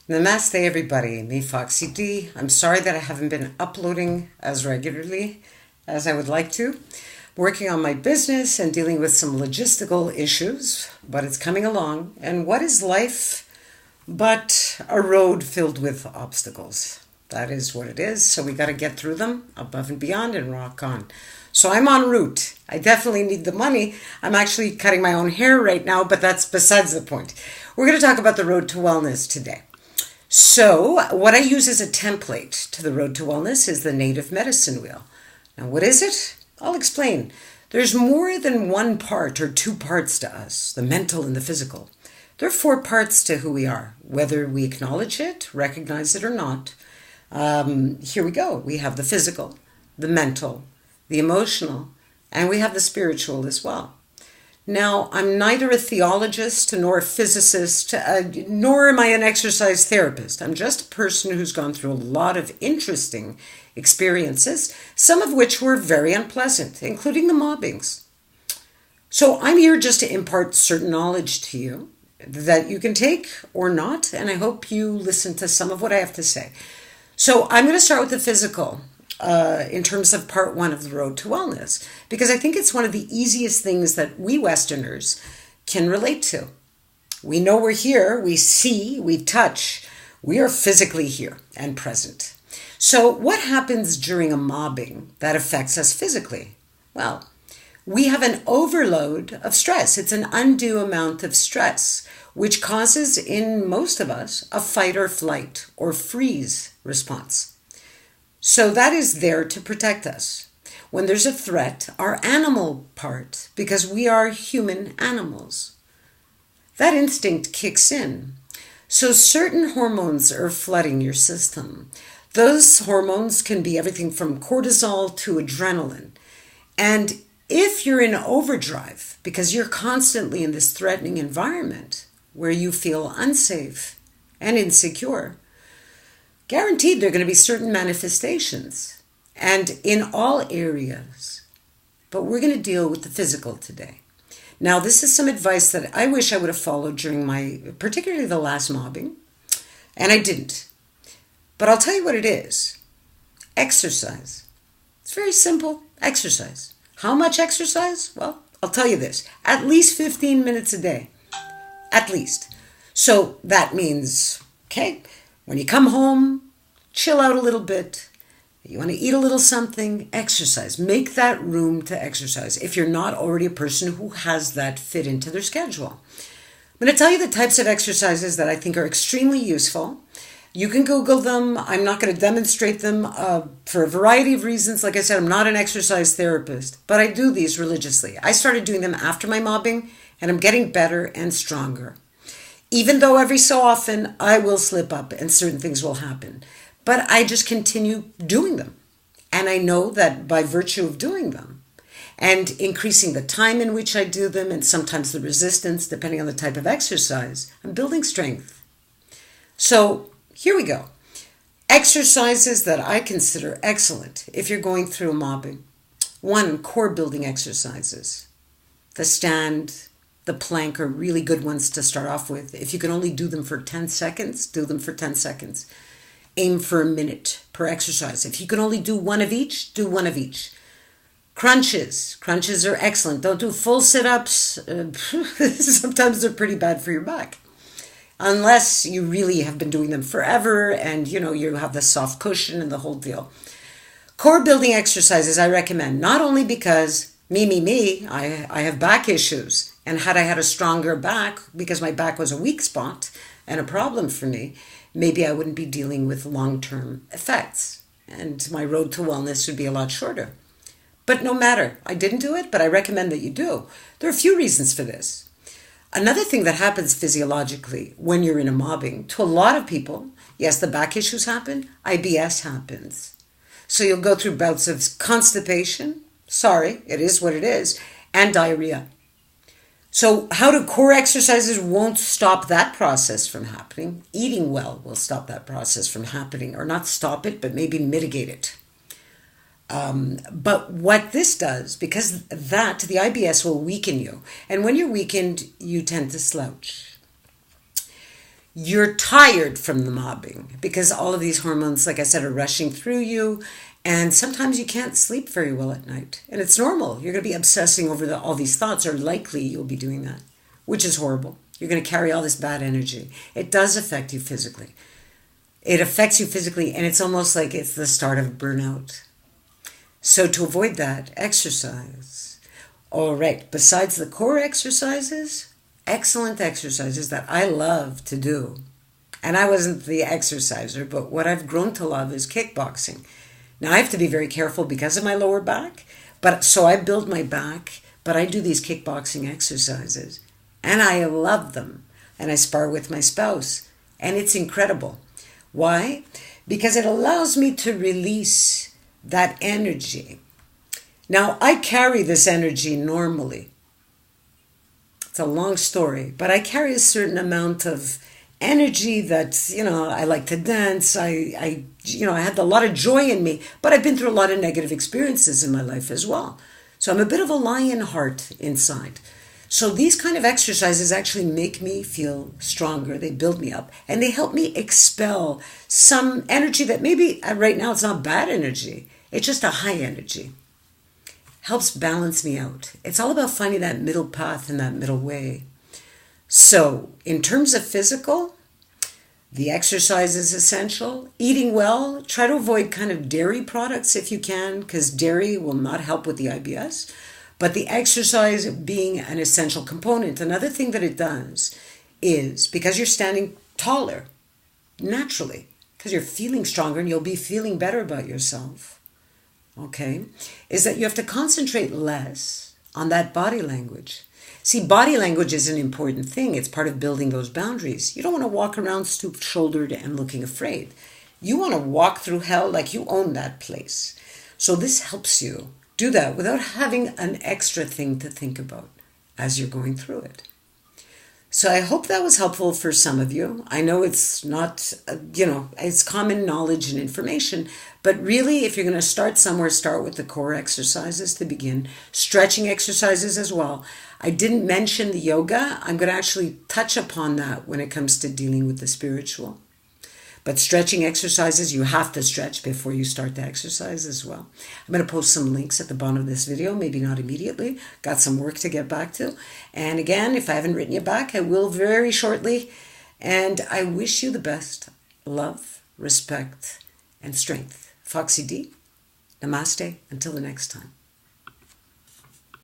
Namaste, everybody. Me, Foxy D. I'm sorry that I haven't been uploading as regularly as I would like to. Working on my business and dealing with some logistical issues, but it's coming along. And what is life but a road filled with obstacles? That is what it is. So we got to get through them above and beyond and rock on. So I'm en route. I definitely need the money. I'm actually cutting my own hair right now, but that's besides the point. We're going to talk about the road to wellness today. So what I use as a template to the road to wellness is the native medicine wheel. Now, what is it? I'll explain. There's more than one part or two parts to us, the mental and the physical. There are four parts to who we are, whether we acknowledge it, recognize it or not. Here we go. We have the physical, the mental, the emotional, and we have the spiritual as well. Now, I'm neither a theologist nor a physicist, nor am I an exercise therapist. I'm just a person who's gone through a lot of interesting experiences, some of which were very unpleasant, including the mobbings. So I'm here just to impart certain knowledge to you that you can take or not, and I hope you listen to some of what I have to say. So I'm going to start with the physical. In terms of part one of the road to wellness, because I think it's one of the easiest things that we Westerners can relate to. We know we're here, we see, we touch, we are physically here and present. So what happens during a mobbing that affects us physically? Well, we have an overload of stress. It's an undue amount of stress, which causes in most of us a fight or flight or freeze response. So that is there to protect us. When there's a threat, our animal part, because we are human animals, that instinct kicks in. So certain hormones are flooding your system. Those hormones can be everything from cortisol to adrenaline. And if you're in overdrive, because you're constantly in this threatening environment where you feel unsafe and insecure, guaranteed there are going to be certain manifestations and in all areas. But we're going to deal with the physical today. Now, this is some advice that I wish I would have followed during particularly the last mobbing, and I didn't. But I'll tell you what it is. Exercise. It's very simple. Exercise. How much exercise? Well, I'll tell you this. At least 15 minutes a day. At least. So that means, okay, when you come home, chill out a little bit. You want to eat a little something, exercise. Make that room to exercise if you're not already a person who has that fit into their schedule. I'm going to tell you the types of exercises that I think are extremely useful. You can Google them. I'm not going to demonstrate them for a variety of reasons. Like I said, I'm not an exercise therapist, but I do these religiously. I started doing them after my mobbing, and I'm getting better and stronger. Even though every so often I will slip up and certain things will happen. But I just continue doing them. And I know that by virtue of doing them and increasing the time in which I do them and sometimes the resistance, depending on the type of exercise, I'm building strength. So here we go. Exercises that I consider excellent if you're going through a mobbing. One, core building exercises. The stand, the plank are really good ones to start off with. If you can only do them for 10 seconds, do them for 10 seconds. Aim for a minute per exercise. If you can only do one of each, do one of each. Crunches. Crunches are excellent. Don't do full sit-ups. Sometimes they're pretty bad for your back. Unless you really have been doing them forever and, you have the soft cushion and the whole deal. Core building exercises I recommend, not only because I have back issues. And had I had a stronger back, because my back was a weak spot and a problem for me, maybe I wouldn't be dealing with long-term effects. And my road to wellness would be a lot shorter. But no matter, I didn't do it, but I recommend that you do. There are a few reasons for this. Another thing that happens physiologically when you're in a mobbing, to a lot of people, yes, the back issues happen, IBS happens. So you'll go through bouts of constipation, sorry, it is what it is, and diarrhea. So how do core exercises won't stop that process from happening? Eating well will stop that process from happening, or not stop it, but maybe mitigate it. But what this does, because the IBS will weaken you, and when you're weakened, you tend to slouch. you're tired from the mobbing because all of these hormones, like I said, are rushing through you. And sometimes you can't sleep very well at night. And it's normal. You're going to be obsessing over all these thoughts, or likely you'll be doing that, which is horrible. You're going to carry all this bad energy. It does affect you physically. It affects you physically, and it's almost like it's the start of burnout. So to avoid that, exercise. All right, besides the core exercises, excellent exercises that I love to do. And I wasn't the exerciser, but what I've grown to love is kickboxing. Now, I have to be very careful because of my lower back, but so I build my back, but I do these kickboxing exercises, and I love them, and I spar with my spouse, and it's incredible. Why? Because it allows me to release that energy. Now, I carry this energy normally. It's a long story, but I carry a certain amount of energy that, I like to dance. I had a lot of joy in me, but I've been through a lot of negative experiences in my life as well. So I'm a bit of a lion heart inside. So these kind of exercises actually make me feel stronger. They build me up and they help me expel some energy that maybe right now it's not bad energy. It's just a high energy. Helps balance me out. It's all about finding that middle path and that middle way. So, in terms of physical, the exercise is essential. Eating well, try to avoid kind of dairy products if you can, because dairy will not help with the IBS. But the exercise being an essential component. Another thing that it does is, because you're standing taller, naturally, because you're feeling stronger and you'll be feeling better about yourself, okay, is that you have to concentrate less on that body language. See, body language is an important thing. It's part of building those boundaries. You don't want to walk around stoop-shouldered and looking afraid. You want to walk through hell like you own that place. So this helps you do that without having an extra thing to think about as you're going through it. So I hope that was helpful for some of you. I know it's not, it's common knowledge and information, but really if you're going to start somewhere, start with the core exercises to begin. Stretching exercises as well. I didn't mention the yoga. I'm going to actually touch upon that when it comes to dealing with the spiritual. But stretching exercises, you have to stretch before you start the exercise as well. I'm going to post some links at the bottom of this video, maybe not immediately. Got some work to get back to. And again, if I haven't written you back, I will very shortly. And I wish you the best love, respect, and strength. Foxy D, namaste, until the next time.